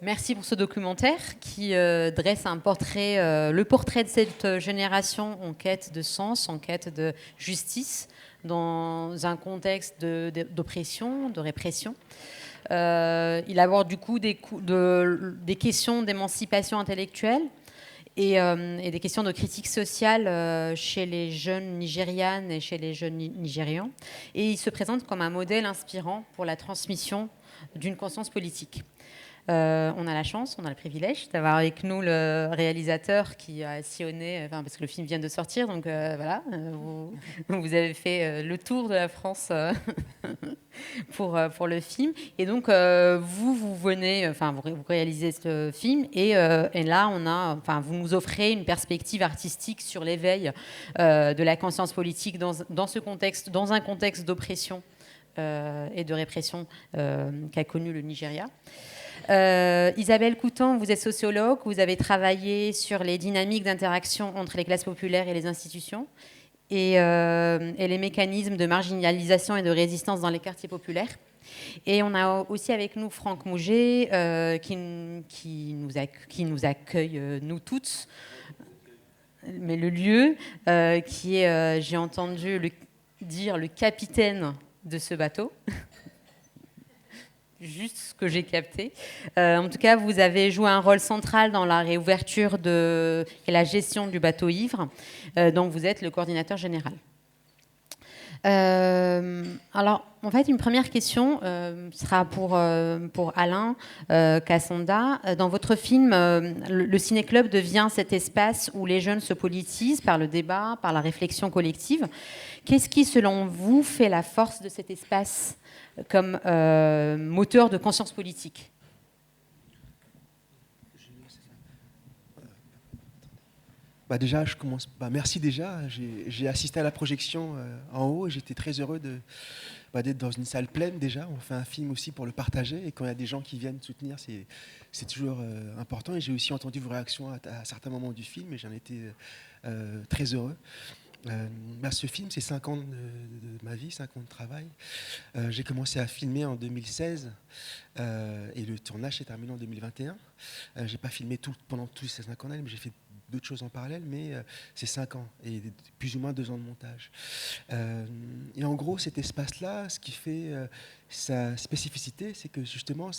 Merci pour ce documentaire qui dresse le portrait de cette génération en quête de sens, en quête de justice, dans un contexte d'oppression, de répression. Il aborde du coup des questions d'émancipation intellectuelle et des questions de critique sociale chez les jeunes Nigérianes et chez les jeunes Nigérians. Et il se présente comme un modèle inspirant pour la transmission d'une conscience politique. On a la chance, on a le privilège d'avoir avec nous le réalisateur qui a sillonné, parce que le film vient de sortir, donc voilà, vous avez fait le tour de la France pour le film. Et donc, vous venez, vous réalisez ce film, et là, vous nous offrez une perspective artistique sur l'éveil de la conscience politique dans ce contexte, dans un contexte d'oppression et de répression qu'a connu le Nigeria. Isabelle Coutan, vous êtes sociologue, vous avez travaillé sur les dynamiques d'interaction entre les classes populaires et les institutions et les mécanismes de marginalisation et de résistance dans les quartiers populaires. Et on a aussi avec nous Franck Mouget qui nous accueille, nous toutes, mais le lieu qui est, j'ai entendu dire, le capitaine de ce bateau. Juste ce que j'ai capté. En tout cas, vous avez joué un rôle central dans la réouverture et la gestion du bateau ivre, dont vous êtes le coordinateur général. Alors, en fait, une première question sera pour Alain Cassonda. Dans votre film, le ciné-club devient cet espace où les jeunes se politisent par le débat, par la réflexion collective. Qu'est-ce qui, selon vous, fait la force de cet espace comme moteur de conscience politique? Déjà, je commence. Merci déjà. J'ai assisté à la projection en haut et j'étais très heureux d'être dans une salle pleine déjà. On fait un film aussi pour le partager et quand il y a des gens qui viennent soutenir, c'est toujours important. Et j'ai aussi entendu vos réactions à certains moments du film et j'en étais très heureux. Ce film, c'est 5 ans de ma vie, 5 ans de travail. J'ai commencé à filmer en 2016 et le tournage s'est terminé en 2021. J'ai pas filmé pendant tous ces 5 ans, mais j'ai fait d'autres choses en parallèle, mais c'est 5 ans et plus ou moins 2 ans de montage. Et en gros, cet espace-là, ce qui fait sa spécificité, c'est que justement,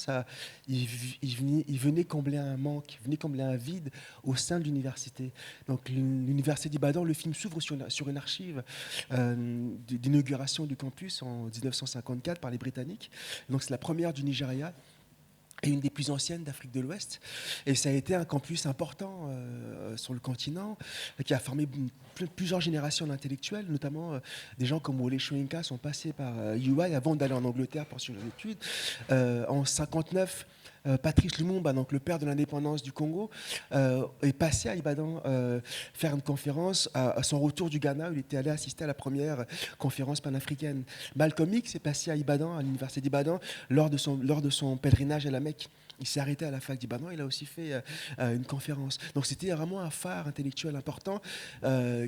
il venait combler un manque, il venait combler un vide au sein de l'université. Donc l'université d'Ibadan, le film s'ouvre sur une archive d'inauguration du campus en 1954 par les Britanniques. Donc c'est la première du Nigeria et une des plus anciennes d'Afrique de l'Ouest. Et ça a été un campus important sur le continent qui a formé plusieurs générations d'intellectuels, notamment des gens comme Wole Soyinka sont passés par UI avant d'aller en Angleterre pour suivre leurs études. En 59, Patrice Lumumba, donc le père de l'indépendance du Congo, est passé à Ibadan faire une conférence à son retour du Ghana où il était allé assister à la première conférence panafricaine. Malcolm X est passé à Ibadan, à l'université d'Ibadan, lors de son pèlerinage à la Mecque. Il s'est arrêté à la fac d'Ibadan, il a aussi fait une conférence. Donc c'était vraiment un phare intellectuel important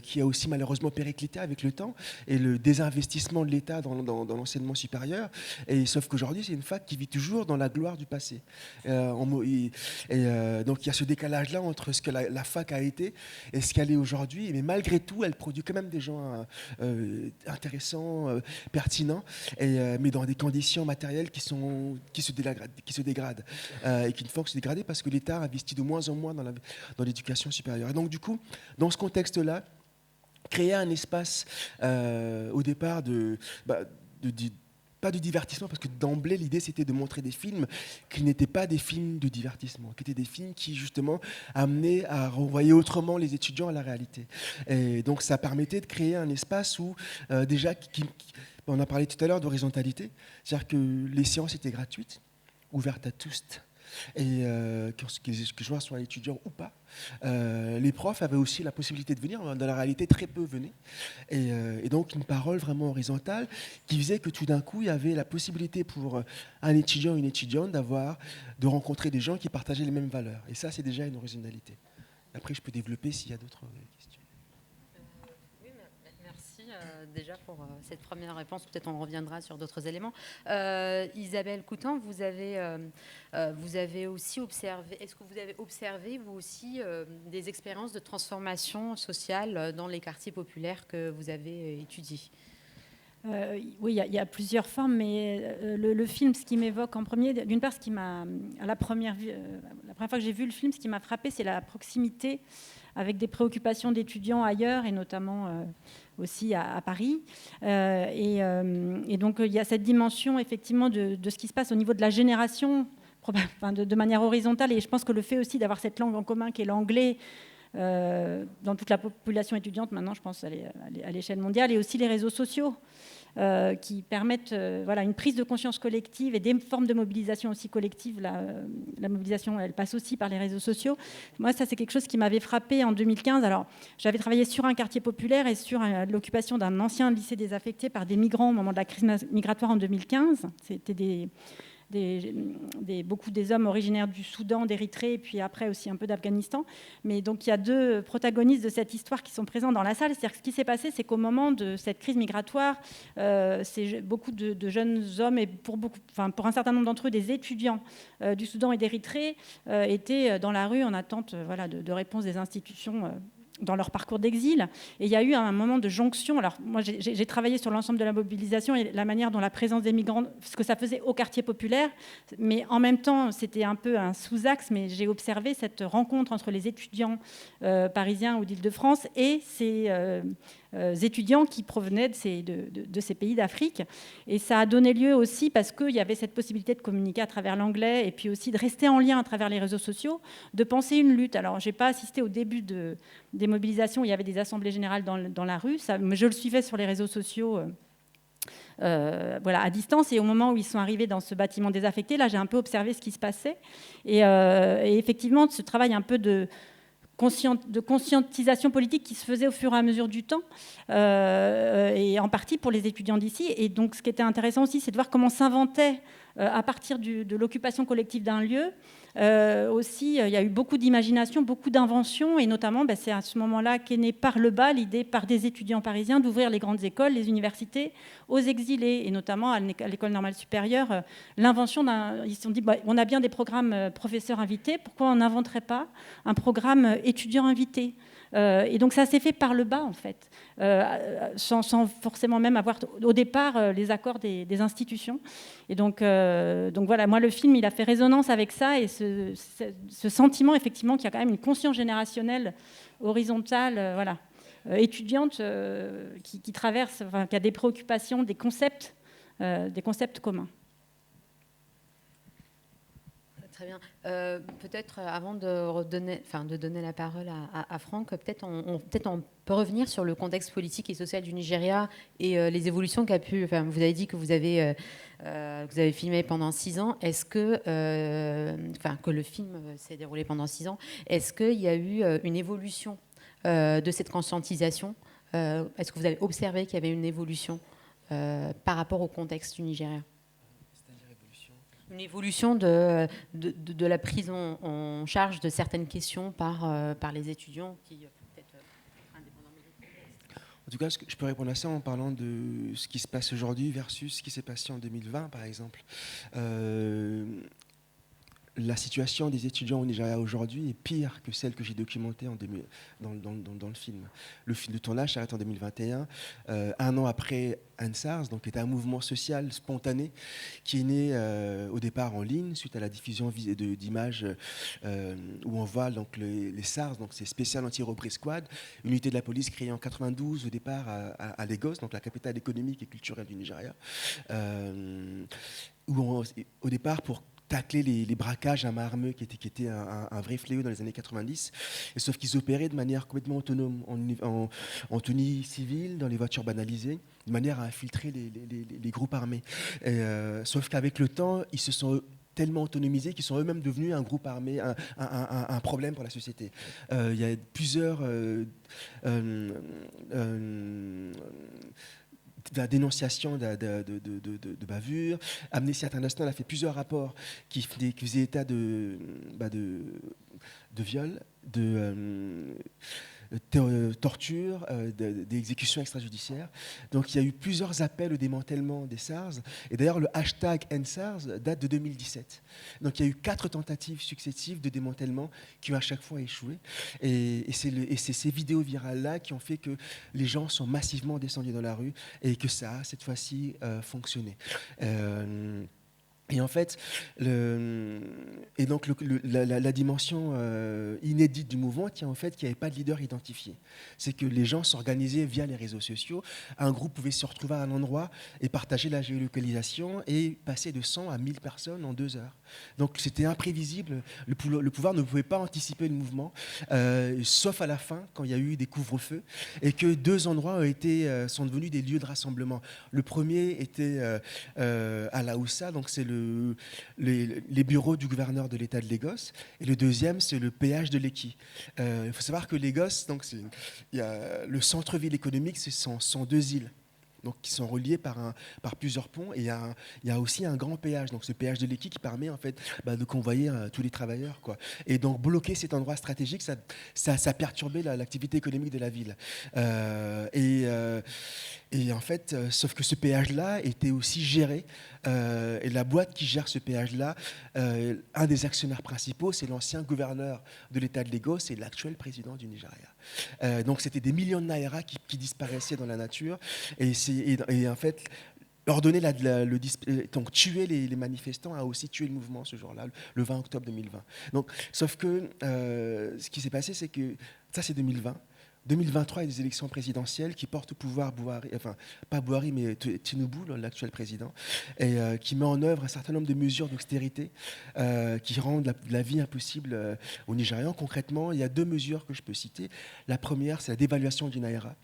qui a aussi malheureusement périclité avec le temps et le désinvestissement de l'État dans l'enseignement supérieur. Et, sauf qu'aujourd'hui, c'est une fac qui vit toujours dans la gloire du passé. Donc il y a ce décalage-là entre ce que la fac a été et ce qu'elle est aujourd'hui. Mais malgré tout, elle produit quand même des gens intéressants, pertinents, mais dans des conditions matérielles qui se dégradent. Et qui ne font que se dégrader parce que l'État investit de moins en moins dans l'éducation supérieure. Et donc, du coup, dans ce contexte-là, créer un espace au départ pas de divertissement, parce que d'emblée, l'idée, c'était de montrer des films qui n'étaient pas des films de divertissement, qui étaient des films qui, justement, amenaient à renvoyer autrement les étudiants à la réalité. Et donc, ça permettait de créer un espace où, déjà, on a parlé tout à l'heure d'horizontalité, c'est-à-dire que les séances étaient gratuites, ouvertes à tous, et que les joueurs soient étudiants ou pas. Les profs avaient aussi la possibilité de venir, dans la réalité très peu venaient, et donc une parole vraiment horizontale qui faisait que tout d'un coup il y avait la possibilité pour un étudiant ou une étudiante de rencontrer des gens qui partageaient les mêmes valeurs, et ça c'est déjà une originalité. Après je peux développer s'il y a d'autres questions. Oui, merci déjà pour cette première réponse. Peut-être on reviendra sur d'autres éléments. Isabelle Coutan, vous avez aussi observé, est-ce que vous avez observé, vous aussi, des expériences de transformation sociale dans les quartiers populaires que vous avez étudiés? Oui, il y a plusieurs formes, mais le film, ce qui m'évoque en premier, d'une part, la première fois que j'ai vu le film, ce qui m'a frappé, c'est la proximité avec des préoccupations d'étudiants ailleurs, et notamment aussi à Paris. Et donc, il y a cette dimension, effectivement, de ce qui se passe au niveau de la génération, de manière horizontale. Et je pense que le fait aussi d'avoir cette langue en commun qui est l'anglais, dans toute la population étudiante, maintenant, je pense, à l'échelle mondiale, et aussi les réseaux sociaux, qui permettent une prise de conscience collective et des formes de mobilisation aussi collective. La mobilisation, elle passe aussi par les réseaux sociaux. Moi, ça, c'est quelque chose qui m'avait frappé en 2015. Alors, j'avais travaillé sur un quartier populaire et sur l'occupation d'un ancien lycée désaffecté par des migrants au moment de la crise migratoire en 2015. C'était beaucoup des hommes originaires du Soudan, d'Érythrée, et puis après aussi un peu d'Afghanistan. Mais donc il y a deux protagonistes de cette histoire qui sont présents dans la salle. C'est-à-dire que ce qui s'est passé, c'est qu'au moment de cette crise migratoire, beaucoup de jeunes hommes, et pour un certain nombre d'entre eux, des étudiants du Soudan et d'Érythrée, étaient dans la rue en attente de réponse des institutions dans leur parcours d'exil. Et il y a eu un moment de jonction. Alors, moi, j'ai travaillé sur l'ensemble de la mobilisation et la manière dont la présence des migrants, ce que ça faisait au quartier populaire, mais en même temps, c'était un peu un sous-axe, mais j'ai observé cette rencontre entre les étudiants parisiens ou d'Île-de-France et ces étudiants qui provenaient de ces pays d'Afrique. Et ça a donné lieu aussi, parce qu'il y avait cette possibilité de communiquer à travers l'anglais et puis aussi de rester en lien à travers les réseaux sociaux, de penser une lutte. Alors, je n'ai pas assisté au début des mobilisations où il y avait des assemblées générales dans la rue, mais je le suivais sur les réseaux sociaux à distance. Et au moment où ils sont arrivés dans ce bâtiment désaffecté, là, j'ai un peu observé ce qui se passait. Et effectivement, ce travail un peu de conscientisation politique qui se faisait au fur et à mesure du temps, et en partie pour les étudiants d'ici. Et donc, ce qui était intéressant aussi, c'est de voir comment s'inventait, à partir de l'occupation collective d'un lieu, aussi, il y a eu beaucoup d'imagination, beaucoup d'inventions, et notamment, c'est à ce moment-là qu'est née par le bas l'idée par des étudiants parisiens d'ouvrir les grandes écoles, les universités, aux exilés, et notamment à l'école normale supérieure, l'invention ils se sont dit, on a bien des programmes professeurs invités, pourquoi on n'inventerait pas un programme étudiant invité? Et donc ça s'est fait par le bas, en fait, sans forcément même avoir au départ les accords des institutions. Et donc voilà, moi le film, il a fait résonance avec ça, et ce sentiment effectivement qu'il y a quand même une conscience générationnelle horizontale, étudiante, qui traverse, qui a des préoccupations, des concepts communs. Très bien. Peut-être avant de donner la parole à Franck, peut-être on peut revenir sur le contexte politique et social du Nigeria et les évolutions qu'a pu. Enfin, vous avez dit que vous avez filmé pendant 6 ans. Est-ce que, que le film s'est déroulé pendant 6 ans, est-ce qu'il y a eu une évolution de cette conscientisation? Est-ce que vous avez observé qu'il y avait une évolution par rapport au contexte du Nigeria? Une évolution de la prise en charge de certaines questions par les étudiants qui peut-être indépendamment du contexte. En tout cas, je peux répondre à ça en parlant de ce qui se passe aujourd'hui versus ce qui s'est passé en 2020, par exemple. La situation des étudiants au Nigeria aujourd'hui est pire que celle que j'ai documentée dans le film. Le film de tournage s'arrête en 2021, un an après Ansars, donc qui était un mouvement social spontané qui est né au départ en ligne suite à la diffusion d'images où on voit donc les SARS, donc c'est Special Anti-Robbery Squad, unité de la police créée en 92 au départ à Lagos, donc la capitale économique et culturelle du Nigeria, où au départ pour tacler les braquages à main armée qui était un vrai fléau dans les années 90, et sauf qu'ils opéraient de manière complètement autonome, en tenue civile, dans les voitures banalisées, de manière à infiltrer les groupes armés. Sauf qu'avec le temps, ils se sont tellement autonomisés qu'ils sont eux-mêmes devenus un groupe armé, un problème pour la société. Il y a plusieurs la dénonciation de bavures. Amnesty International a fait plusieurs rapports qui faisaient état de viols, torture, d'exécutions extrajudiciaires. Donc il y a eu plusieurs appels au démantèlement des SARS. Et d'ailleurs, le hashtag #EndSARS date de 2017. Donc il y a eu 4 tentatives successives de démantèlement qui ont à chaque fois échoué. Et c'est ces vidéos virales-là qui ont fait que les gens sont massivement descendus dans la rue et que ça a, cette fois-ci, fonctionné. Et en fait, la dimension inédite du mouvement tient au fait qu'il n'y avait pas de leader identifié. C'est que les gens s'organisaient via les réseaux sociaux. Un groupe pouvait se retrouver à un endroit et partager la géolocalisation et passer de 100 à 1000 personnes en 2 heures. Donc c'était imprévisible. Le pouvoir ne pouvait pas anticiper le mouvement, sauf à la fin, quand il y a eu des couvre-feux, et que 2 endroits sont devenus des lieux de rassemblement. Le premier était à La Houssa, donc c'est les bureaux du gouverneur de l'État de Lagos, et le deuxième, c'est le péage de Lekki. Il faut savoir que Lagos, donc le centre-ville économique, ce sont 2 îles, donc qui sont reliées par plusieurs ponts, et il y a aussi un grand péage, donc ce péage de Lekki qui permet en fait de convoyer tous les travailleurs, quoi. Et donc bloquer cet endroit stratégique, ça perturbait l'activité économique de la ville. Et en fait, sauf que ce péage-là était aussi géré, et la boîte qui gère ce péage-là, un des actionnaires principaux, c'est l'ancien gouverneur de l'État de Lagos et l'actuel président du Nigeria. Donc c'était des millions de naira qui disparaissaient dans la nature, et en fait, ordonner donc tuer les manifestants a aussi tué le mouvement ce jour-là, le 20 octobre 2020. Donc, sauf que ce qui s'est passé, c'est que ça, c'est 2020. 2023, il y a des élections présidentielles qui portent au pouvoir Buhari, enfin pas Buhari, mais Tinubu, l'actuel président, et qui met en œuvre un certain nombre de mesures d'austérité qui rendent la vie impossible aux Nigérians. Concrètement, il y a 2 mesures que je peux citer. La première, c'est la dévaluation du naira.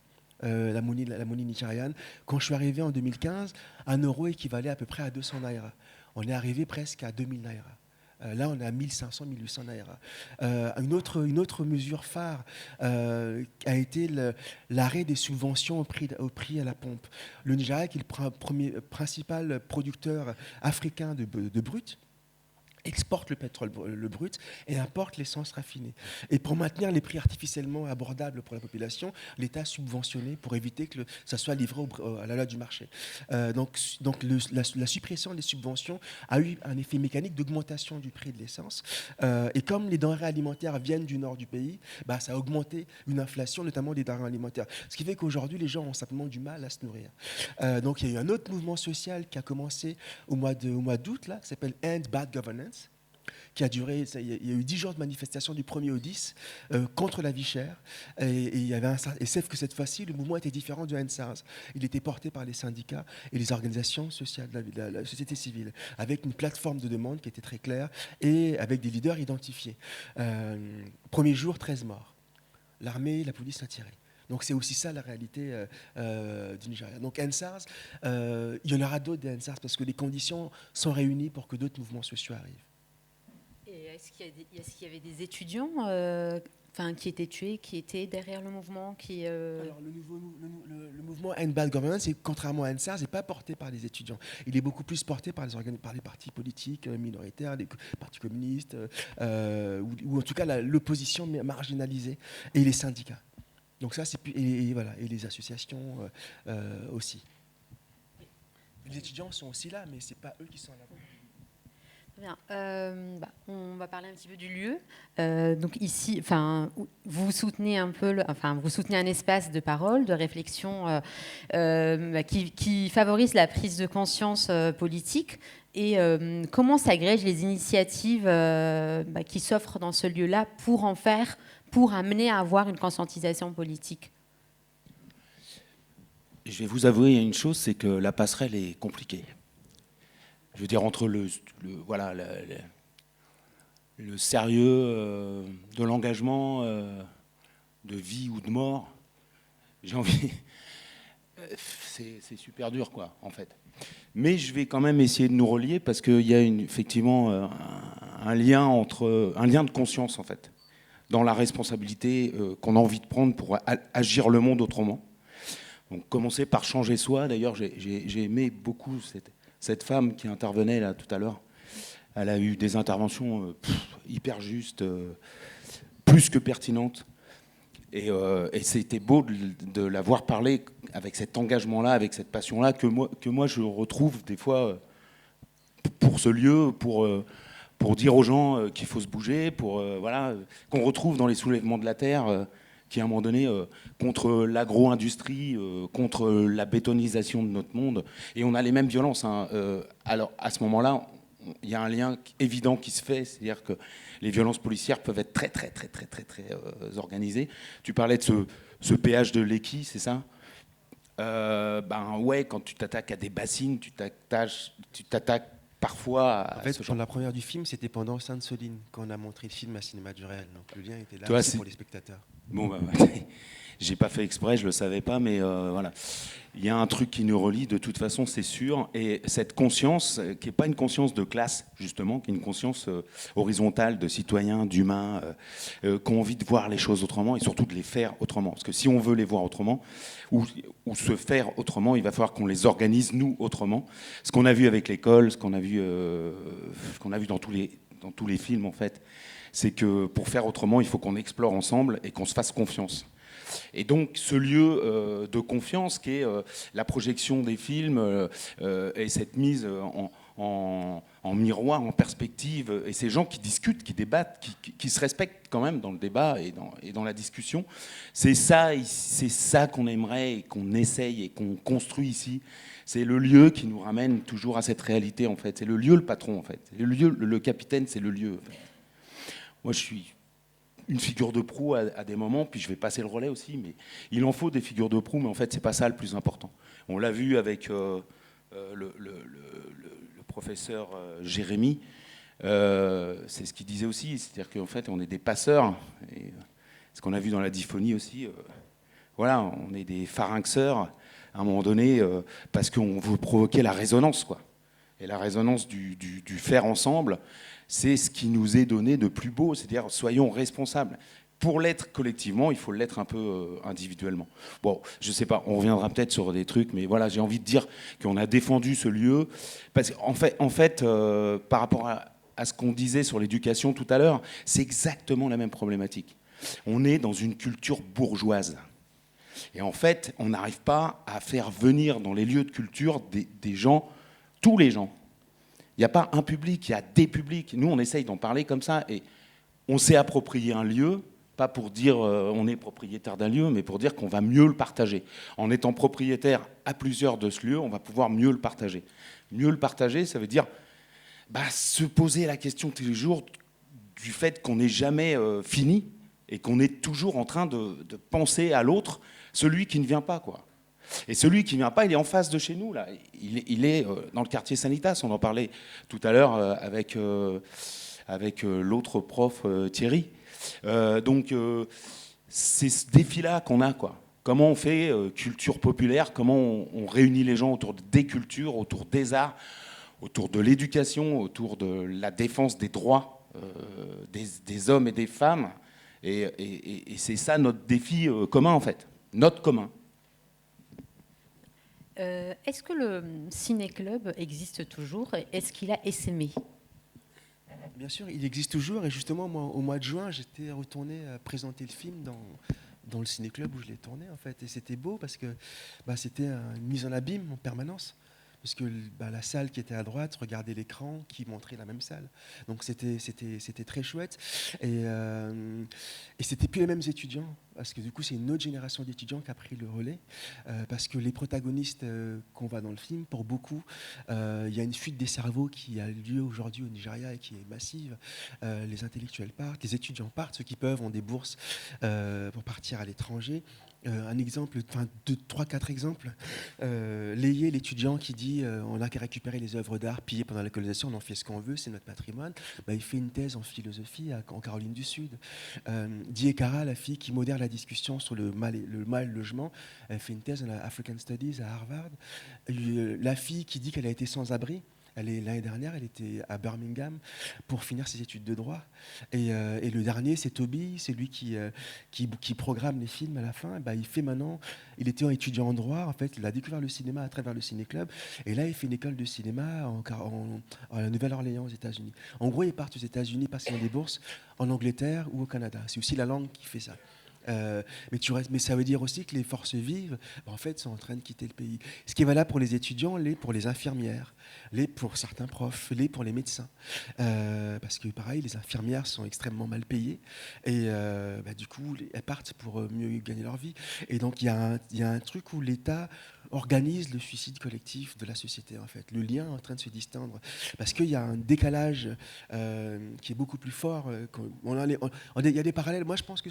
La monnaie nigériane. Quand je suis arrivé en 2015, 1 euro équivalait à peu près à 200 naira. On est arrivé presque à 2000 naira. Là, on est à 1500, 1800 naira. Une autre mesure phare a été l'arrêt des subventions au prix à la pompe. Le Nigeria, qui est le principal producteur africain de brut, exporte le pétrole le brut et importe l'essence raffinée. Et pour maintenir les prix artificiellement abordables pour la population, l'État a subventionné pour éviter que ça soit livré à la loi du marché. Donc la suppression des subventions a eu un effet mécanique d'augmentation du prix de l'essence. Et comme les denrées alimentaires viennent du nord du pays, ça a augmenté une inflation, notamment des denrées alimentaires. Ce qui fait qu'aujourd'hui, les gens ont simplement du mal à se nourrir. Donc il y a eu un autre mouvement social qui a commencé au mois d'août, là, qui s'appelle End Bad Governance, qui a duré, il y a eu 10 jours de manifestation du 1er au 10 contre la vie chère. Et sauf que cette fois-ci, le mouvement était différent du EndSARS. Il était porté par les syndicats et les organisations sociales de la société civile, avec une plateforme de demande qui était très claire et avec des leaders identifiés. Premier jour, 13 morts. L'armée et la police ont tiré. Donc c'est aussi ça la réalité du Nigeria. Donc EndSARS, il y en aura d'autres des EndSARS parce que les conditions sont réunies pour que d'autres mouvements sociaux arrivent. Et est-ce qu'il y avait des étudiants qui étaient tués, qui étaient derrière le mouvement Alors, le mouvement End Bad Governance, contrairement à EndSARS, n'est pas porté par les étudiants. Il est beaucoup plus porté par les partis politiques minoritaires, les partis communistes, ou en tout cas l'opposition marginalisée, et les syndicats. Donc ça, et les associations aussi. Les étudiants sont aussi là, mais ce n'est pas eux qui sont là. Bien. On va parler un petit peu du lieu. Donc ici, vous soutenez vous soutenez un espace de parole, de réflexion qui favorise la prise de conscience politique. Et comment s'agrègent les initiatives qui s'offrent dans ce lieu-là pour amener à avoir une conscientisation politique? Je vais vous avouer une chose, c'est que la passerelle est compliquée. Je veux dire, entre le sérieux de l'engagement, de vie ou de mort, j'ai envie... C'est super dur, quoi, en fait. Mais je vais quand même essayer de nous relier parce qu'il y a effectivement un lien de conscience, en fait, dans la responsabilité qu'on a envie de prendre pour agir le monde autrement. Donc, commencer par changer soi. D'ailleurs, j'ai aimé beaucoup cette femme qui intervenait là tout à l'heure. Elle a eu des interventions hyper justes, plus que pertinentes. Et c'était beau de l'avoir parlé avec cet engagement-là, avec cette passion-là, que moi je retrouve des fois pour ce lieu, pour dire aux gens qu'il faut se bouger, voilà, qu'on retrouve dans les soulèvements de la terre, qui à un moment donné, contre l'agro-industrie, contre la bétonisation de notre monde. Et on a les mêmes violences, hein. Alors à ce moment-là, il y a un lien évident qui se fait, c'est-à-dire que les violences policières peuvent être très organisées. Tu parlais de ce péage de Lekki, c'est ça? Ouais, quand tu t'attaques à des bassines, tu t'attaques parfois à En fait, ce pour genre. la première du film, c'était pendant Sainte-Soline, quand on a montré le film à Cinéma du Réel. Donc le lien était là Toi, aussi pour les spectateurs. Bon, j'ai pas fait exprès, je le savais pas, mais voilà. Il y a un truc qui nous relie, de toute façon, c'est sûr. Et cette conscience, qui n'est pas une conscience de classe, justement, qui est une conscience horizontale de citoyens, d'humains, qui ont envie de voir les choses autrement et surtout de les faire autrement. Parce que si on veut les voir autrement, ou se faire autrement, il va falloir qu'on les organise, nous, autrement. Ce qu'on a vu avec l'école, ce qu'on a vu dans tous les films, en fait, c'est que pour faire autrement, il faut qu'on explore ensemble et qu'on se fasse confiance. Et donc ce lieu de confiance qui est la projection des films et cette mise en miroir, en perspective, et ces gens qui discutent, qui débattent, qui se respectent quand même dans le débat et dans la discussion, c'est ça qu'on aimerait et qu'on essaye et qu'on construit ici. C'est le lieu qui nous ramène toujours à cette réalité, en fait. C'est le lieu, le patron, en fait. Le capitaine, c'est le lieu, en fait. Moi, je suis une figure de proue à des moments, puis je vais passer le relais aussi, mais il en faut des figures de proue, mais en fait, c'est pas ça le plus important. On l'a vu avec le professeur Jérémy, c'est ce qu'il disait aussi, c'est-à-dire qu'en fait, on est des passeurs, et ce qu'on a vu dans la dysphonie aussi, voilà, on est des pharynxeurs, à un moment donné, parce qu'on veut provoquer la résonance, quoi. Et la résonance du faire ensemble, c'est ce qui nous est donné de plus beau, c'est-à-dire soyons responsables. Pour l'être collectivement, il faut l'être un peu individuellement. Bon, je sais pas, on reviendra peut-être sur des trucs, mais voilà, j'ai envie de dire qu'on a défendu ce lieu, parce qu'en fait, par rapport à ce qu'on disait sur l'éducation tout à l'heure, c'est exactement la même problématique. On est dans une culture bourgeoise. Et en fait, on n'arrive pas à faire venir dans les lieux de culture des gens, tous les gens. Il n'y a pas un public, il y a des publics. Nous, on essaye d'en parler comme ça. Et on s'est approprié un lieu, pas pour dire on est propriétaire d'un lieu, mais pour dire qu'on va mieux le partager. En étant propriétaire à plusieurs de ce lieu, on va pouvoir mieux le partager. Mieux le partager, ça veut dire se poser la question tous les jours du fait qu'on n'est jamais fini et qu'on est toujours en train de penser à l'autre, celui qui ne vient pas, quoi. Et celui qui ne vient pas, il est en face de chez nous, là. Il est dans le quartier Sanitas. On en parlait tout à l'heure avec l'autre prof, Thierry. Donc, c'est ce défi-là qu'on a, quoi. Comment on fait culture populaire, comment on réunit les gens autour des cultures, autour des arts, autour de l'éducation, autour de la défense des droits des hommes et des femmes. Et c'est ça notre défi commun, en fait. Notre commun. Est-ce que le ciné-club existe toujours? Est-ce qu'il a essaimé? Bien sûr, il existe toujours. Et justement, moi, au mois de juin, j'étais retourné présenter le film dans le ciné-club où je l'ai tourné, en fait. Et c'était beau parce que c'était une mise en abîme en permanence. Parce que la salle qui était à droite regardait l'écran qui montrait la même salle. Donc c'était très chouette. Et c'était plus les mêmes étudiants. Parce que du coup, c'est une autre génération d'étudiants qui a pris le relais. Parce que les protagonistes qu'on voit dans le film, pour beaucoup, il y a une fuite des cerveaux qui a lieu aujourd'hui au Nigeria et qui est massive. Les intellectuels partent, les étudiants partent, ceux qui peuvent ont des bourses pour partir à l'étranger. Un exemple, enfin 3-4 exemples. Layé, l'étudiant qui dit on a qu'à récupérer les œuvres d'art pillées pendant la colonisation, on en fait ce qu'on veut, c'est notre patrimoine. Il fait une thèse en philosophie en Caroline du Sud. Diekara, la fille qui modère la discussion sur le mal logement, elle fait une thèse en African Studies à Harvard. La fille qui dit qu'elle a été sans abri. L'année dernière, elle était à Birmingham pour finir ses études de droit. Et le dernier, c'est Toby, c'est lui qui programme les films à la fin. Il était étudiant en droit, en fait, il a découvert le cinéma à travers le ciné-club. Et là, il fait une école de cinéma en Nouvelle-Orléans, aux États-Unis. En gros, ils partent aux États-Unis parce qu'ils ont des bourses en Angleterre ou au Canada. C'est aussi la langue qui fait ça. Mais ça veut dire aussi que les forces vives, en fait, sont en train de quitter le pays. Ce qui est valable pour les étudiants, l'est pour les infirmières, l'est pour certains profs, l'est pour les médecins. Parce que pareil, les infirmières sont extrêmement mal payées et du coup, elles partent pour mieux gagner leur vie. Et donc, il y a un truc où l'État organise le suicide collectif de la société, en fait. Le lien est en train de se distendre parce qu'il y a un décalage qui est beaucoup plus fort. Il y a des parallèles. Moi, je pense que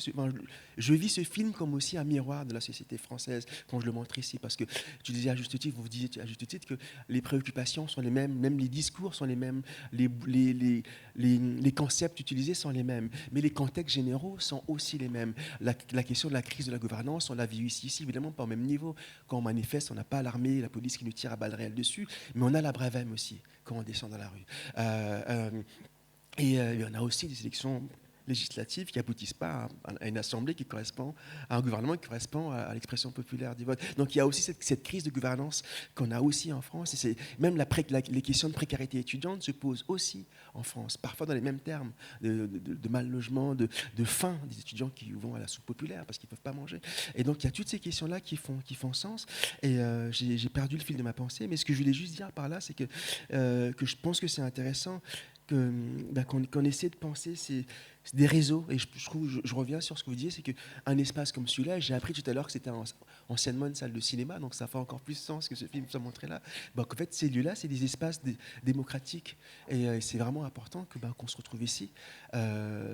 je vis ce film comme aussi un miroir de la société française quand je le montre ici, parce que tu disais à juste titre, vous disiez à juste titre que les préoccupations sont les mêmes, même les discours sont les mêmes, les concepts utilisés sont les mêmes, mais les contextes généraux sont aussi les mêmes. La question de la crise de la gouvernance, on l'a vu ici, évidemment pas au même niveau. Quand on manifeste, on n'a pas l'armée, la police qui nous tire à balles réelles dessus, mais on a la Bravem aussi quand on descend dans la rue. Et on a aussi des élections législatives qui n'aboutissent pas à une assemblée qui correspond à un gouvernement qui correspond à l'expression populaire du vote. Donc il y a aussi cette crise de gouvernance qu'on a aussi en France. Et même les questions de précarité étudiante se posent aussi en France, parfois dans les mêmes termes, de mal logement, de faim des étudiants qui vont à la soupe populaire parce qu'ils ne peuvent pas manger. Et donc il y a toutes ces questions-là qui font sens. Et j'ai perdu le fil de ma pensée, mais ce que je voulais juste dire par là, c'est que je pense que c'est intéressant qu'on essaie de penser c'est des réseaux, et je reviens sur ce que vous disiez, c'est qu'un espace comme celui-là, j'ai appris tout à l'heure que c'était anciennement une salle de cinéma, donc ça fait encore plus sens que ce film soit montré là. En fait, ces lieux-là, c'est des espaces démocratiques, et c'est vraiment important qu'on se retrouve ici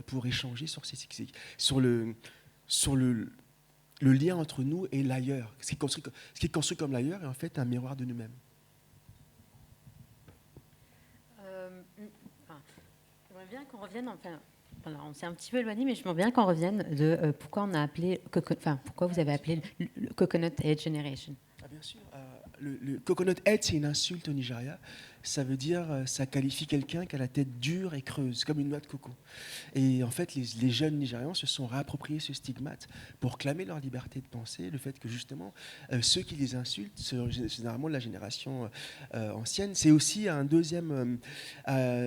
pour échanger sur le lien entre nous et l'ailleurs. Ce qui est construit comme l'ailleurs est en fait un miroir de nous-mêmes. J'aimerais bien qu'on revienne, voilà, on s'est un petit peu éloigné, mais j'aimerais bien qu'on revienne de pourquoi vous avez appelé le Coconut Head Generation. Ah, bien sûr. Le Coconut Head, c'est une insulte au Nigeria. Ça veut dire, ça qualifie quelqu'un qui a la tête dure et creuse, comme une noix de coco. Et en fait, les jeunes Nigérians se sont réappropriés ce stigmate pour clamer leur liberté de penser, le fait que justement, ceux qui les insultent, c'est généralement de la génération ancienne. C'est aussi un deuxième,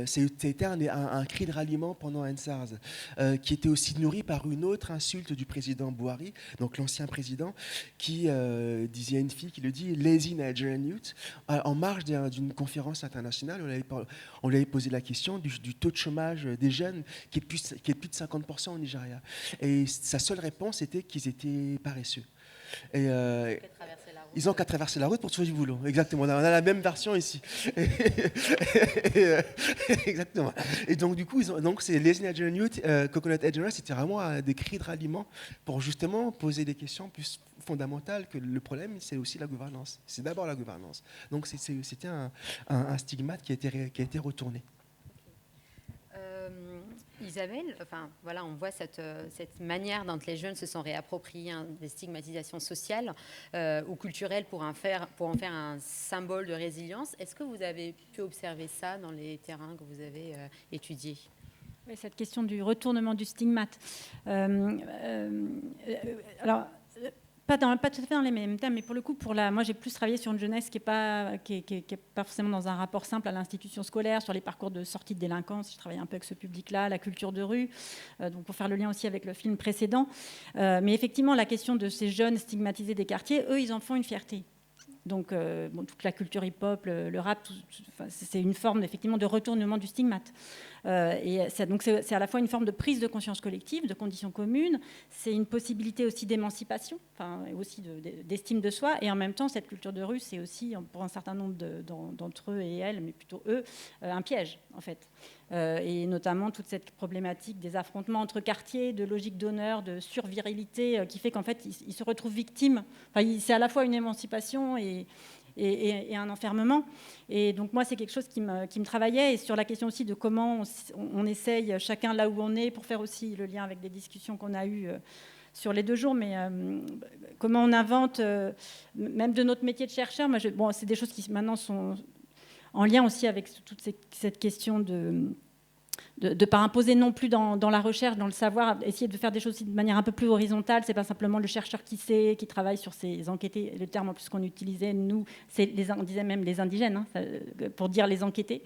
c'était un cri de ralliement pendant Ansars, qui était aussi nourri par une autre insulte du président Buhari, donc l'ancien président, qui disait à une fille qui le dit, Lazy Nigerian Youth, en marge d'une conférence internationale. On lui avait posé la question du taux de chômage des jeunes qui est plus de 50% au Nigeria. Et sa seule réponse était qu'ils étaient paresseux. Et ils ont qu'à traverser la route pour trouver du boulot. Exactement. On a la même version ici. Exactement. Et donc, du coup, c'est les Nigerian Youth, Coconut Head Generation, c'était vraiment des cris de ralliement pour justement poser des questions plus fondamentales que le problème, c'est aussi la gouvernance. C'est d'abord la gouvernance. Donc, c'était un stigmate qui a été retourné. Isabelle, voilà, on voit cette manière dont les jeunes se sont réappropriés des stigmatisations sociales ou culturelles pour en faire un symbole de résilience. Est-ce que vous avez pu observer ça dans les terrains que vous avez étudiés ? Oui, cette question du retournement du stigmate. Alors, pas tout à fait dans les mêmes thèmes, mais pour le coup, moi j'ai plus travaillé sur une jeunesse qui est pas forcément dans un rapport simple à l'institution scolaire, sur les parcours de sortie de délinquance. Je travaillais un peu avec ce public-là, la culture de rue, donc pour faire le lien aussi avec le film précédent. Mais effectivement, la question de ces jeunes stigmatisés des quartiers, eux, ils en font une fierté. Donc, toute la culture hip-hop, le rap, c'est une forme effectivement de retournement du stigmate. Et c'est à la fois une forme de prise de conscience collective, de conditions communes, c'est une possibilité aussi d'émancipation, aussi d'estime de soi, et en même temps, cette culture de rue, c'est aussi, pour un certain nombre d'entre eux et elles, mais plutôt eux, un piège, en fait. Et notamment toute cette problématique des affrontements entre quartiers, de logique d'honneur, de survirilité, qui fait qu'en fait, ils se retrouvent victimes. C'est à la fois une émancipation et un enfermement. Et donc moi, c'est quelque chose qui me travaillait, et sur la question aussi de comment on essaye chacun là où on est, pour faire aussi le lien avec des discussions qu'on a eues sur les 2 jours, mais comment on invente, même de notre métier de chercheur. C'est des choses qui maintenant sont en lien aussi avec toute cette question de pas imposer non plus dans la recherche, dans le savoir, essayer de faire des choses de manière un peu plus horizontale. C'est pas simplement le chercheur qui sait, qui travaille sur ces enquêtés. Le terme en plus qu'on utilisait, nous, on disait même les indigènes, hein, pour dire les enquêtés.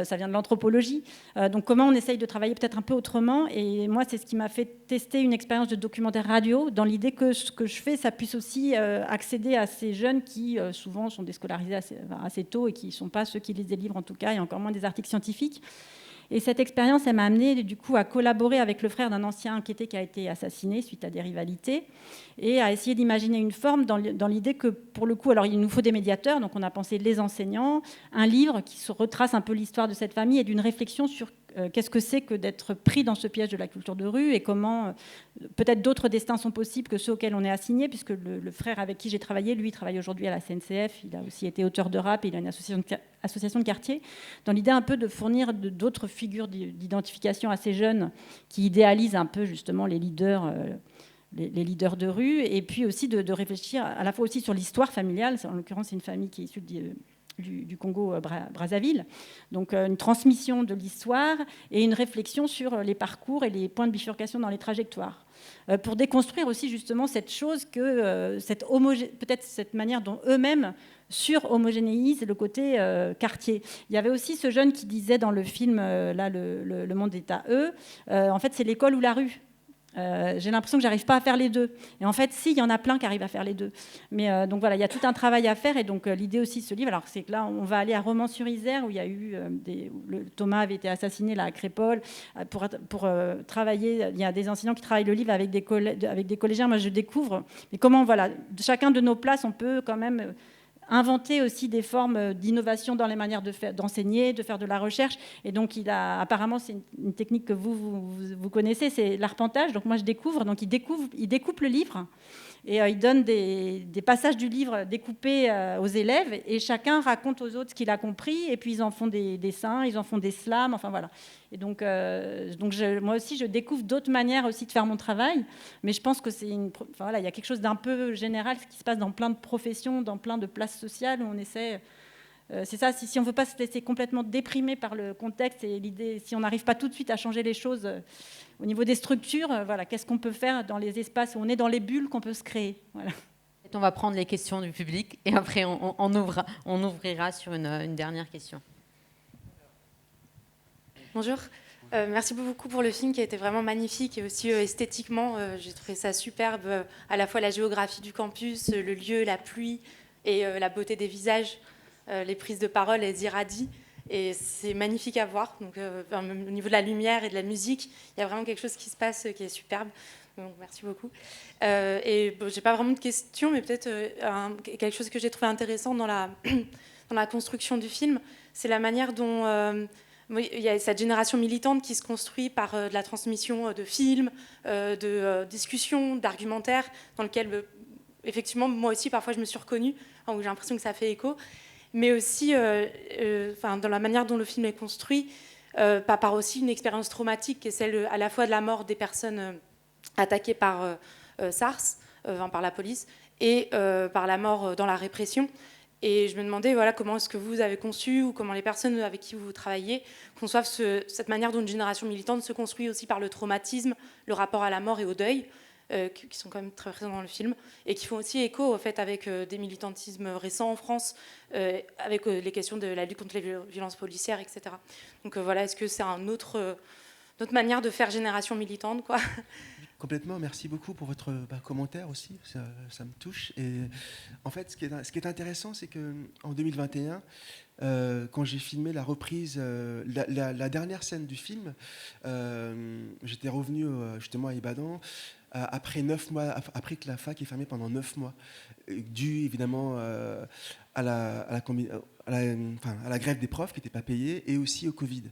Ça vient de l'anthropologie. Donc comment on essaye de travailler peut-être un peu autrement. Et moi, c'est ce qui m'a fait tester une expérience de documentaire radio, dans l'idée que ce que je fais, ça puisse aussi accéder à ces jeunes qui souvent sont déscolarisés assez tôt et qui ne sont pas ceux qui lisent des livres en tout cas, et encore moins des articles scientifiques. Et cette expérience, elle m'a amenée du coup à collaborer avec le frère d'un ancien enquêté qui a été assassiné suite à des rivalités, et à essayer d'imaginer une forme dans l'idée que, pour le coup, alors il nous faut des médiateurs, donc on a pensé les enseignants, un livre qui se retrace un peu l'histoire de cette famille et d'une réflexion sur qu'est-ce que c'est que d'être pris dans ce piège de la culture de rue, et comment peut-être d'autres destins sont possibles que ceux auxquels on est assigné, puisque le frère avec qui j'ai travaillé, lui, travaille aujourd'hui à la CNCF, il a aussi été auteur de rap, et il a une association de quartier, dans l'idée un peu de fournir d'autres figures d'identification à ces jeunes qui idéalisent un peu justement les leaders de rue, et puis aussi de réfléchir à la fois aussi sur l'histoire familiale. En l'occurrence, c'est une famille qui est issue du Congo Brazzaville, donc une transmission de l'histoire et une réflexion sur les parcours et les points de bifurcation dans les trajectoires, pour déconstruire aussi justement cette chose que peut-être cette manière dont eux-mêmes sur-homogénéisent le côté quartier. Il y avait aussi ce jeune qui disait dans le film là, le monde est à eux, en fait c'est l'école ou la rue. J'ai l'impression que j'arrive pas à faire les deux. Et en fait, si, il y en a plein qui arrivent à faire les deux. Mais donc voilà, il y a tout un travail à faire. Et donc l'idée aussi de ce livre, alors c'est que là, on va aller à Romans-sur-Isère, où il y a eu Thomas avait été assassiné là à Crépol, pour travailler. Il y a des enseignants qui travaillent le livre avec des collégiens. Moi, je découvre. Mais comment, voilà, chacun de nos places, on peut quand même inventer aussi des formes d'innovation dans les manières d'enseigner, de faire de la recherche. Et donc, apparemment, c'est une technique que vous connaissez, c'est l'arpentage. Donc, moi, je découvre. Donc, il découpe le livre et il donne des passages du livre découpés aux élèves, et chacun raconte aux autres ce qu'il a compris. Et puis, ils en font des dessins, ils en font des slams. Enfin, voilà. Et donc moi aussi, je découvre d'autres manières aussi de faire mon travail. Mais je pense que voilà, il y a quelque chose d'un peu général, ce qui se passe dans plein de professions, dans plein de places sociales, où on essaie... c'est ça, si on ne veut pas se laisser complètement déprimer par le contexte et l'idée, si on n'arrive pas tout de suite à changer les choses au niveau des structures, voilà, qu'est-ce qu'on peut faire dans les espaces où on est, dans les bulles qu'on peut se créer, voilà. On va prendre les questions du public et après on ouvrira sur une dernière question. Bonjour, merci beaucoup pour le film qui a été vraiment magnifique, et aussi esthétiquement, j'ai trouvé ça superbe, à la fois la géographie du campus, le lieu, la pluie et la beauté des visages, les prises de parole, elles irradient, et c'est magnifique à voir. Donc, au niveau de la lumière et de la musique, il y a vraiment quelque chose qui se passe qui est superbe. Donc, merci beaucoup. Et bon, j'ai pas vraiment de questions, mais peut-être quelque chose que j'ai trouvé intéressant dans la construction du film, c'est la manière dont il y a cette génération militante qui se construit par de la transmission de films, de discussions, d'argumentaires, dans lequel, effectivement, moi aussi, parfois, je me suis reconnue, où j'ai l'impression que ça fait écho, mais aussi dans la manière dont le film est construit, par aussi une expérience traumatique, qui est celle à la fois de la mort des personnes attaquées par SARS, par la police, et par la mort dans la répression. Et je me demandais, voilà, comment est-ce que vous avez conçu, ou comment les personnes avec qui vous travaillez conçoivent cette manière dont une génération militante se construit aussi par le traumatisme, le rapport à la mort et au deuil, qui sont quand même très présents dans le film, et qui font aussi écho, au fait, avec des militantismes récents en France, avec les questions de la lutte contre les violences policières, etc. Donc voilà, est-ce que c'est une autre manière de faire génération militante, quoi? Complètement, merci beaucoup pour votre commentaire aussi, ça me touche. Et en fait, ce qui est intéressant, c'est qu'en 2021, quand j'ai filmé la reprise, la dernière scène du film, j'étais revenu justement à Ibadan, après 9 mois, après que la fac est fermée pendant 9 mois, dû évidemment à la grève des profs qui n'était pas payée, et aussi au Covid.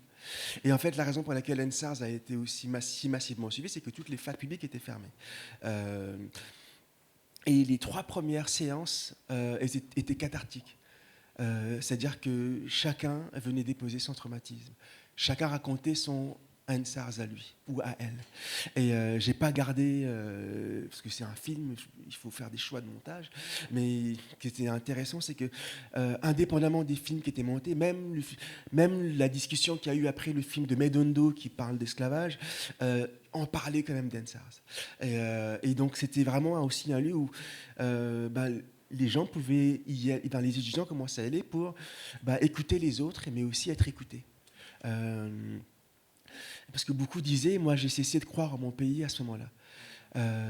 Et en fait, la raison pour laquelle ENSARS a été aussi massivement suivi, c'est que toutes les facs publiques étaient fermées. Et les 3 premières séances étaient cathartiques. C'est-à-dire que chacun venait déposer son traumatisme. Chacun racontait son Ensars à lui ou à elle. Et j'ai pas gardé, parce que c'est un film, il faut faire des choix de montage, mais ce qui était intéressant, c'est que indépendamment des films qui étaient montés, même la discussion qu'il y a eu après le film de Medondo qui parle d'esclavage, en parlait quand même d'Ensars. Et donc c'était vraiment aussi un lieu où les gens pouvaient y aller, les étudiants commençaient à aller pour écouter les autres, mais aussi être écoutés. Parce que beaucoup disaient, moi j'ai cessé de croire en mon pays à ce moment-là.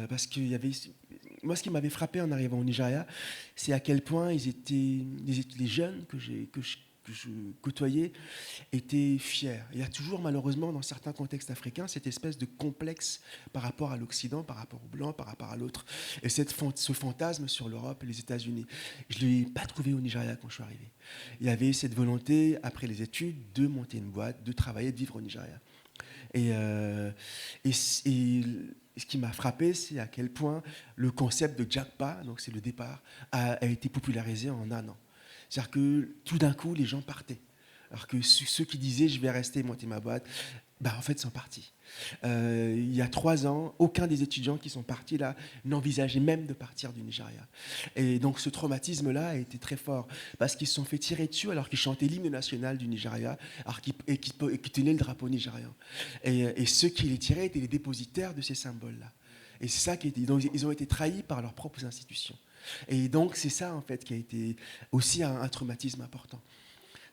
Parce qu'il y avait... Moi, ce qui m'avait frappé en arrivant au Nigeria, c'est à quel point les jeunes que je côtoyais étaient fiers. Il y a toujours, malheureusement, dans certains contextes africains, cette espèce de complexe par rapport à l'Occident, par rapport au blanc, par rapport à l'autre. Et ce fantasme sur l'Europe et les États-Unis. Je ne l'ai pas trouvé au Nigeria quand je suis arrivé. Il y avait cette volonté, après les études, de monter une boîte, de travailler, de vivre au Nigeria. Et ce qui m'a frappé, c'est à quel point le concept de Jagpa, donc c'est le départ, a été popularisé en un an. C'est-à-dire que tout d'un coup, les gens partaient. Alors que ceux qui disaient je vais rester monter ma boîte, en fait, sont partis. Il y a 3 ans, aucun des étudiants qui sont partis là n'envisageait même de partir du Nigeria. Et donc ce traumatisme-là a été très fort parce qu'ils se sont fait tirer dessus alors qu'ils chantaient l'hymne national du Nigeria et qui tenaient le drapeau nigérian. Et ceux qui les tiraient étaient les dépositaires de ces symboles-là. Et c'est ça qui était. Donc ils ont été trahis par leurs propres institutions. Et donc c'est ça en fait qui a été aussi un traumatisme important.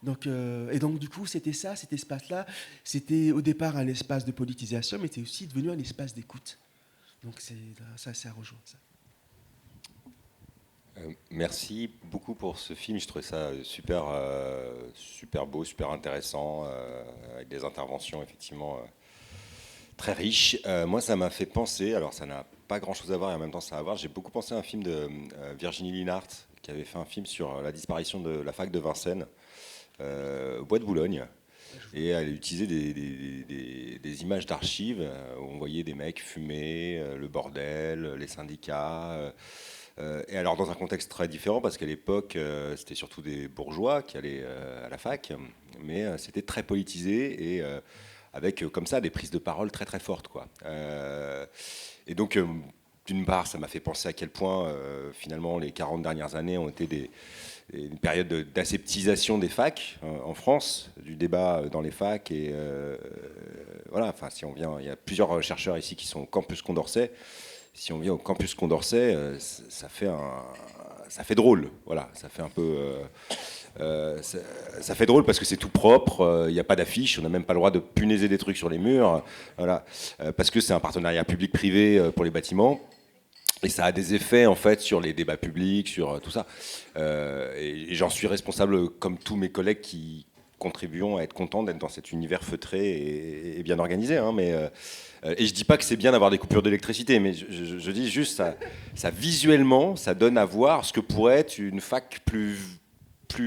Donc, et donc du coup c'était ça, cet espace-là, c'était au départ un espace de politisation, mais c'était aussi devenu un espace d'écoute. Donc ça rejoint ça. Merci beaucoup pour ce film, je trouvais ça super, super beau, super intéressant, avec des interventions effectivement très riches. Moi ça m'a fait penser, alors ça n'a pas grand-chose à voir et en même temps ça a à voir, j'ai beaucoup pensé à un film de Virginie Linhart, qui avait fait un film sur la disparition de la fac de Vincennes, au Bois de Boulogne, et elle utilisait des images d'archives où on voyait des mecs fumer, le bordel, les syndicats, et alors dans un contexte très différent parce qu'à l'époque c'était surtout des bourgeois qui allaient à la fac, mais c'était très politisé et avec comme ça des prises de parole très très fortes, quoi. Et donc d'une part ça m'a fait penser à quel point finalement les 40 dernières années ont été une période d'aseptisation des facs en France, du débat dans les facs. Et voilà, enfin, si on vient, il y a plusieurs chercheurs ici qui sont au campus Condorcet. Si on vient au campus Condorcet, ça fait drôle. Voilà, ça fait un peu. Ça fait drôle parce que c'est tout propre, il n'y a pas d'affiche, on n'a même pas le droit de punaiser des trucs sur les murs. Voilà, parce que c'est un partenariat public-privé pour les bâtiments. Et ça a des effets en fait sur les débats publics, sur tout ça. Et j'en suis responsable comme tous mes collègues qui contribuons à être contents d'être dans cet univers feutré et bien organisé. Hein, et je dis pas que c'est bien d'avoir des coupures d'électricité, mais je dis juste ça visuellement, ça donne à voir ce que pourrait être une fac plus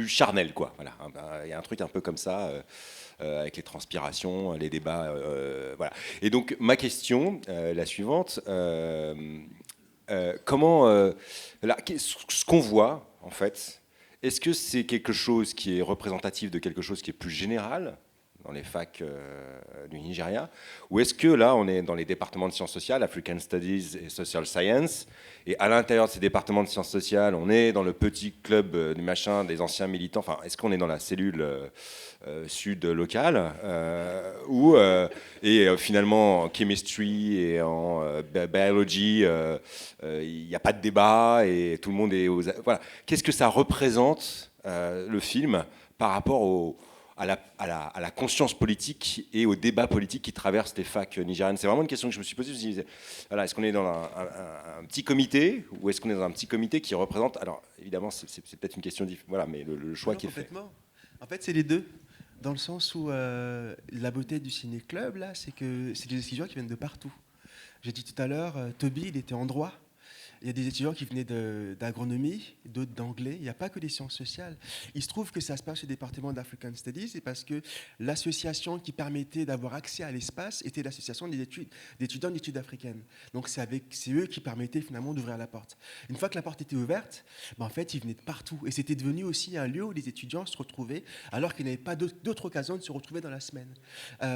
charnelle, quoi. Voilà, il y a un truc un peu comme ça. Avec les transpirations, les débats, voilà. Et donc ma question, la suivante. Ce qu'on voit, en fait, est-ce que c'est quelque chose qui est représentatif de quelque chose qui est plus général dans les facs du Nigeria, ou est-ce que là, on est dans les départements de sciences sociales, African Studies et Social Science, et à l'intérieur de ces départements de sciences sociales, on est dans le petit club du machin des anciens militants, enfin, est-ce qu'on est dans la cellule sud locale, finalement en chemistry et en biology, il n'y a pas de débat et tout le monde est aux... Voilà. Qu'est-ce que ça représente, le film, par rapport à la conscience politique et au débat politique qui traverse les facs nigériennes? C'est vraiment une question que je me suis posée. Je me disais, voilà, est-ce qu'on est dans un petit comité ou est-ce qu'on est dans un petit comité qui représente... Alors, évidemment, c'est peut-être une question... Voilà, mais le choix qui est fait. En fait, c'est les deux. Dans le sens où la beauté du ciné-club, là, c'est que c'est des étudiants qui viennent de partout. J'ai dit tout à l'heure, Toby, il était en droit. Il y a des étudiants qui venaient d'agronomie, d'autres d'anglais. Il n'y a pas que des sciences sociales. Il se trouve que ça se passe au département d'African Studies, et parce que l'association qui permettait d'avoir accès à l'espace était l'association d'étudiants d'études africaines. Donc c'est eux qui permettaient finalement d'ouvrir la porte. Une fois que la porte était ouverte, en fait, ils venaient de partout. Et c'était devenu aussi un lieu où les étudiants se retrouvaient, alors qu'ils n'avaient pas d'autres occasions de se retrouver dans la semaine.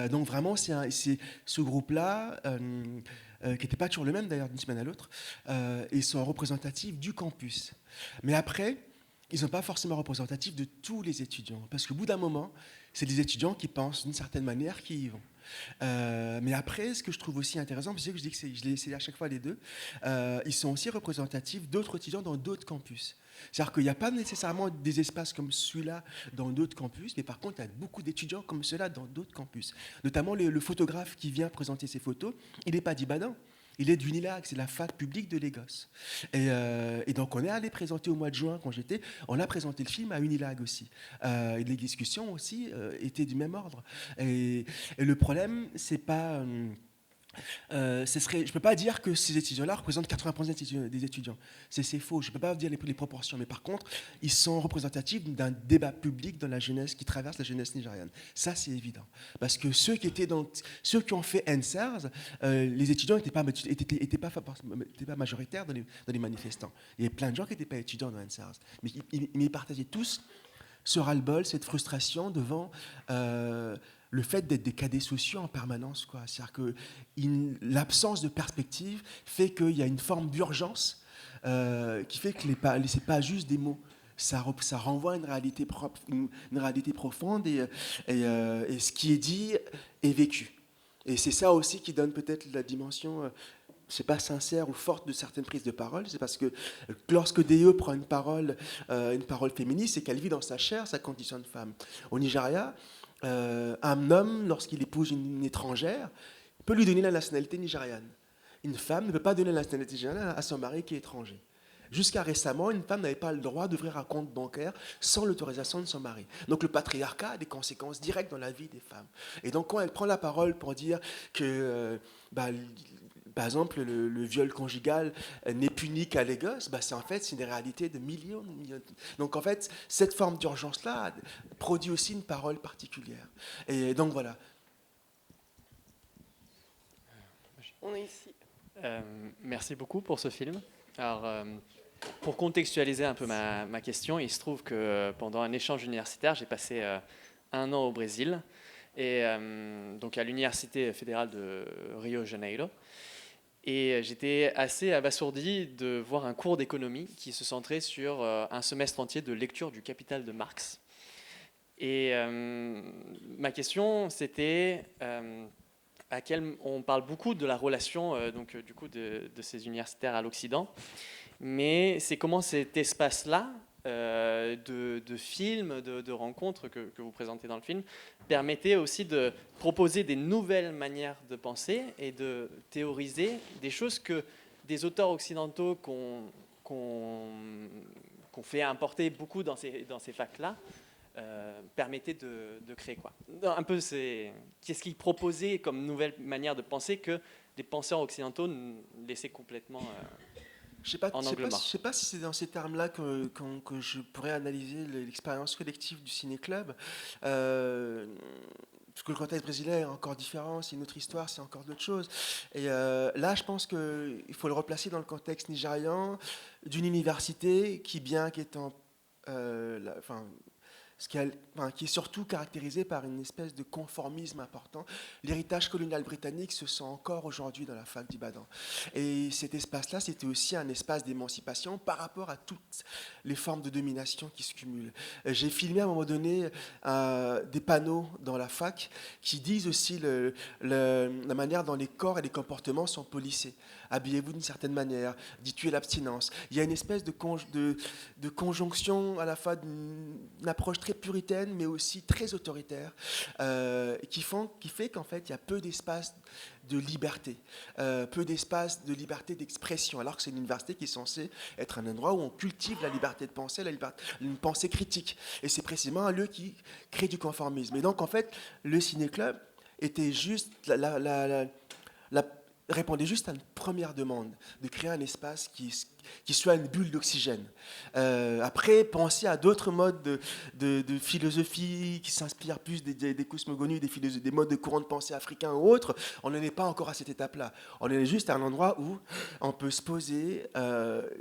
Donc vraiment, c'est ce groupe-là, qui n'était pas toujours le même d'ailleurs d'une semaine à l'autre, ils sont représentatifs du campus. Mais après, ils ne sont pas forcément représentatifs de tous les étudiants, parce qu'au bout d'un moment, c'est des étudiants qui pensent d'une certaine manière qui y vont. Mais après, ce que je trouve aussi intéressant, c'est que je dis que je l'ai essayé à chaque fois les deux, ils sont aussi représentatifs d'autres étudiants dans d'autres campus. C'est-à-dire qu'il n'y a pas nécessairement des espaces comme celui-là dans d'autres campus, mais par contre, il y a beaucoup d'étudiants comme ceux-là dans d'autres campus. Notamment le photographe qui vient présenter ses photos, il n'est pas d'Ibadan. Il est d'Unilag, c'est la fac publique de Lagos. Et donc on est allé présenter au mois de juin, quand j'étais, on a présenté le film à Unilag aussi. Et les discussions aussi étaient du même ordre. Et le problème, c'est pas... je ne peux pas dire que ces étudiants-là représentent 80% des étudiants. C'est faux, je ne peux pas dire les proportions. Mais par contre, ils sont représentatifs d'un débat public dans la jeunesse qui traverse la jeunesse nigériane. Ça, c'est évident. Parce que ceux qui ont fait NSERS, les étudiants n'étaient pas majoritaires dans les manifestants. Il y avait plein de gens qui n'étaient pas étudiants dans NSERS. Mais ils partageaient tous ce ras-le-bol, cette frustration devant... le fait d'être des cadets sociaux en permanence, quoi. C'est-à-dire que l'absence de perspective fait qu'il y a une forme d'urgence qui fait que c'est pas juste des mots. Ça renvoie à une réalité propre, une réalité profonde, et ce qui est dit est vécu. Et c'est ça aussi qui donne peut-être la dimension... c'est pas sincère ou forte de certaines prises de parole, c'est parce que lorsque DE prend une parole féministe, c'est qu'elle vit dans sa chair sa condition de femme. Au Nigeria, un homme, lorsqu'il épouse une étrangère, peut lui donner la nationalité nigériane. Une femme ne peut pas donner la nationalité nigériane à son mari qui est étranger. Jusqu'à récemment, une femme n'avait pas le droit d'ouvrir un compte bancaire sans l'autorisation de son mari. Donc le patriarcat a des conséquences directes dans la vie des femmes. Et donc quand elle prend la parole pour dire que... par exemple, le viol conjugal n'est puni qu'à Lagos, c'est une réalité de millions. Donc en fait, cette forme d'urgence-là produit aussi une parole particulière. Et donc voilà. On est ici. Merci beaucoup pour ce film. Alors, pour contextualiser un peu ma question, il se trouve que pendant un échange universitaire, j'ai passé 1 an au Brésil, et donc à l'Université fédérale de Rio de Janeiro. Et j'étais assez abasourdi de voir un cours d'économie qui se centrait sur un semestre entier de lecture du Capital de Marx. Et ma question, c'était, on parle beaucoup de la relation de ces universitaires à l'Occident, mais c'est comment cet espace-là, de films, de rencontres que vous présentez dans le film, permettait aussi de proposer des nouvelles manières de penser et de théoriser des choses que des auteurs occidentaux qu'on fait importer beaucoup dans ces facs-là permettaient de créer, quoi. Un peu, qu'est-ce qu'ils proposaient comme nouvelle manière de penser que les penseurs occidentaux laissaient complètement... Je ne sais pas si c'est dans ces termes-là que je pourrais analyser l'expérience collective du ciné-club. Parce que le contexte brésilien est encore différent, c'est une autre histoire, c'est encore d'autres choses. Et là, je pense qu'il faut le replacer dans le contexte nigérian d'une université qui, bien qu'étant... qui est surtout caractérisé par une espèce de conformisme important. L'héritage colonial britannique se sent encore aujourd'hui dans la fac d'Ibadan. Et cet espace-là, c'était aussi un espace d'émancipation par rapport à toutes les formes de domination qui se cumulent. J'ai filmé à un moment donné des panneaux dans la fac qui disent aussi la manière dont les corps et les comportements sont policés. Habillez-vous d'une certaine manière, dites-tuez l'abstinence. Il y a une espèce de conjonction à la fois d'une approche très puritaine, mais aussi très autoritaire, qui fait qu'en fait, il y a peu d'espace de liberté, peu d'espace de liberté d'expression, alors que c'est une université qui est censée être un endroit où on cultive la liberté de penser, une pensée critique. Et c'est précisément un lieu qui crée du conformisme. Et donc, en fait, le ciné-club était juste répondait juste à une première demande, de créer un espace qui qui soit une bulle d'oxygène. Après, penser à d'autres modes de philosophie qui s'inspirent plus des cosmogonies, des modes de courant de pensée africains ou autres, on n'en est pas encore à cette étape-là. On est juste à un endroit où on peut se poser,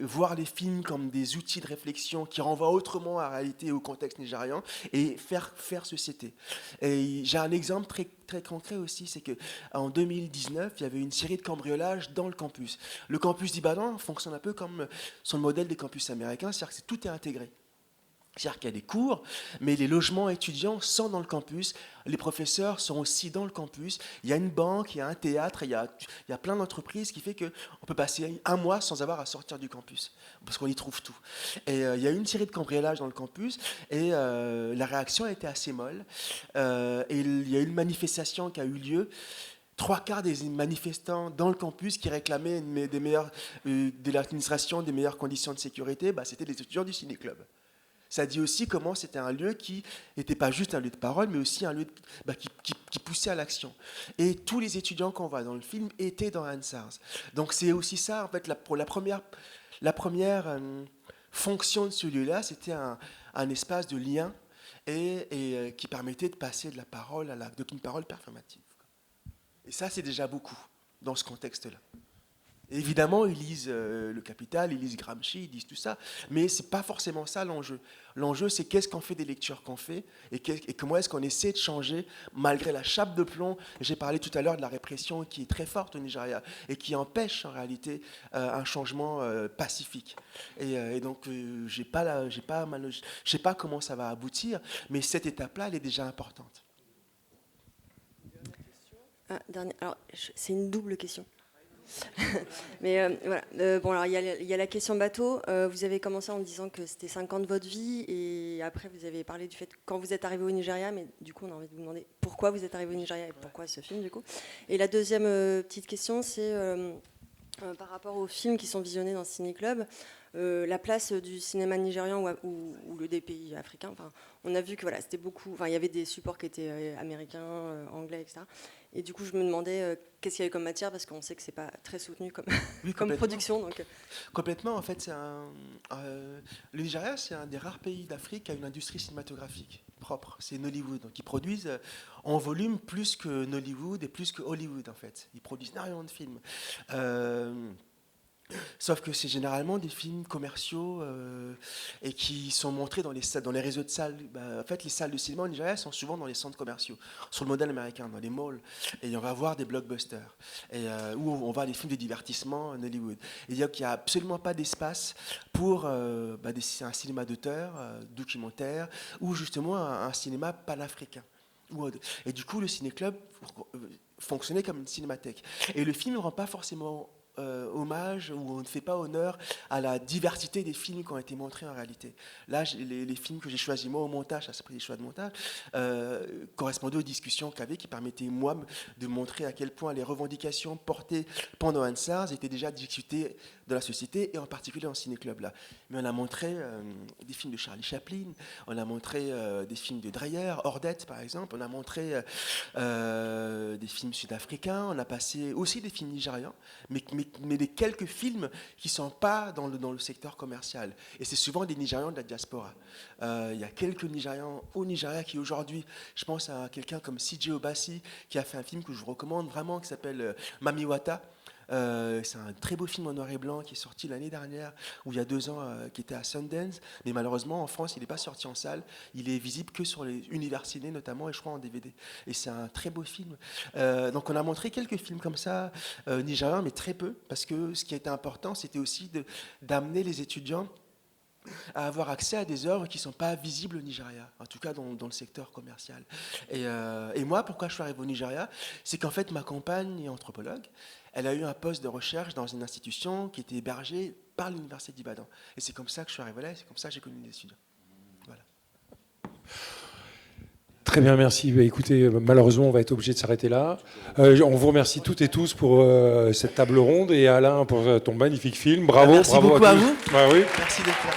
voir les films comme des outils de réflexion qui renvoient autrement à la réalité et au contexte nigérian et faire société. Et j'ai un exemple très, très concret aussi, c'est qu'en 2019, il y avait une série de cambriolages dans le campus. Le campus d'Ibadan fonctionne un peu comme sur le modèle des campus américains, c'est-à-dire que tout est intégré. C'est-à-dire qu'il y a des cours, mais les logements étudiants sont dans le campus, les professeurs sont aussi dans le campus, il y a une banque, il y a un théâtre, il y a plein d'entreprises qui fait qu'on peut passer un mois sans avoir à sortir du campus, parce qu'on y trouve tout. Et il y a eu une série de cambriolages dans le campus, et la réaction a été assez molle. Et il y a eu une manifestation qui a eu lieu. 3/4 des manifestants dans le campus qui réclamaient de l'administration des meilleures conditions de sécurité, c'était les étudiants du ciné-club. Ça dit aussi comment c'était un lieu qui n'était pas juste un lieu de parole, mais aussi un lieu qui poussait à l'action. Et tous les étudiants qu'on voit dans le film étaient dans Ansars. Donc c'est aussi ça, en fait, la première fonction de ce lieu-là, c'était un espace de lien et qui permettait de passer de la parole à une parole performative. Et ça, c'est déjà beaucoup dans ce contexte-là. Évidemment, ils lisent Le Capital, ils lisent Gramsci, ils disent tout ça, mais ce n'est pas forcément ça l'enjeu. L'enjeu, c'est qu'est-ce qu'on fait des lectures qu'on fait et comment est-ce qu'on essaie de changer malgré la chape de plomb. J'ai parlé tout à l'heure de la répression qui est très forte au Nigeria et qui empêche en réalité un changement pacifique. Et donc, je ne sais pas comment ça va aboutir, mais cette étape-là, elle est déjà importante. Alors, c'est une double question. Mais voilà. Bon, alors il y a la question bateau. Vous avez commencé en disant que c'était 5 ans de votre vie, et après vous avez parlé du fait que quand vous êtes arrivé au Nigeria, mais du coup on a envie de vous demander pourquoi vous êtes arrivé au Nigeria et pourquoi ce film du coup. Et la deuxième petite question, c'est par rapport aux films qui sont visionnés dans Ciné Club, la place du cinéma nigérian ou des pays africains. Enfin, on a vu que voilà, c'était beaucoup. Enfin, il y avait des supports qui étaient américains, anglais, etc. Et du coup, je me demandais qu'est-ce qu'il y avait comme matière, parce qu'on sait que c'est pas très soutenu comme production. Donc. Complètement. En fait, le Nigeria, c'est un des rares pays d'Afrique qui a une industrie cinématographique propre. C'est Nollywood. Donc, ils produisent en volume plus que Nollywood et plus que Hollywood, en fait. Ils produisent énormément de films. Sauf que c'est généralement des films commerciaux et qui sont montrés dans les réseaux de salles. En fait, les salles de cinéma au Nigeria sont souvent dans les centres commerciaux, sur le modèle américain, dans les malls. Et on va voir des blockbusters, où on va des films de divertissement en Hollywood. Et il n'y a absolument pas d'espace pour un cinéma d'auteur, documentaire, ou justement un cinéma panafricain. Et du coup, le ciné-club fonctionnait comme une cinémathèque. Et le film ne rend pas forcément hommage, ou on ne fait pas honneur à la diversité des films qui ont été montrés en réalité. Là, les films que j'ai choisis moi au montage, ça s'appelle des choix de montage, correspondaient aux discussions qu'il y avait, qui permettaient moi de montrer à quel point les revendications portées pendant Ansars étaient déjà discutées de la société, et en particulier en ciné-club là. Mais on a montré des films de Charlie Chaplin, on a montré des films de Dreyer, Ordette par exemple, on a montré des films sud-africains, on a passé aussi des films nigérians, mais des quelques films qui ne sont pas dans le secteur commercial. Et c'est souvent des Nigérians de la diaspora. Il y a quelques Nigérians au Nigeria qui aujourd'hui, je pense à quelqu'un comme CJ Obasi, qui a fait un film que je vous recommande vraiment, qui s'appelle Mamiwata. C'est un très beau film en noir et blanc qui est sorti l'année dernière, ou il y a 2 ans, qui était à Sundance, mais malheureusement en France il n'est pas sorti en salle, il est visible que sur les univers ciné notamment, et je crois en DVD, et c'est un très beau film. Donc on a montré quelques films comme ça, nigériens, mais très peu, parce que ce qui était important, c'était aussi d'amener les étudiants à avoir accès à des œuvres qui ne sont pas visibles au Nigeria, en tout cas dans le secteur commercial. Et moi, pourquoi je suis arrivé au Nigeria, c'est qu'en fait ma compagne est anthropologue. Elle a eu un poste de recherche dans une institution qui était hébergée par l'université d'Ibadan. Et c'est comme ça que je suis arrivé là, et c'est comme ça que j'ai connu les étudiants. Voilà. Très bien, merci. Écoutez, malheureusement, on va être obligé de s'arrêter là. On vous remercie toutes et tous pour cette table ronde, et Alain pour ton magnifique film. Bravo. Merci bravo beaucoup à vous. Ah, oui. Merci d'être là.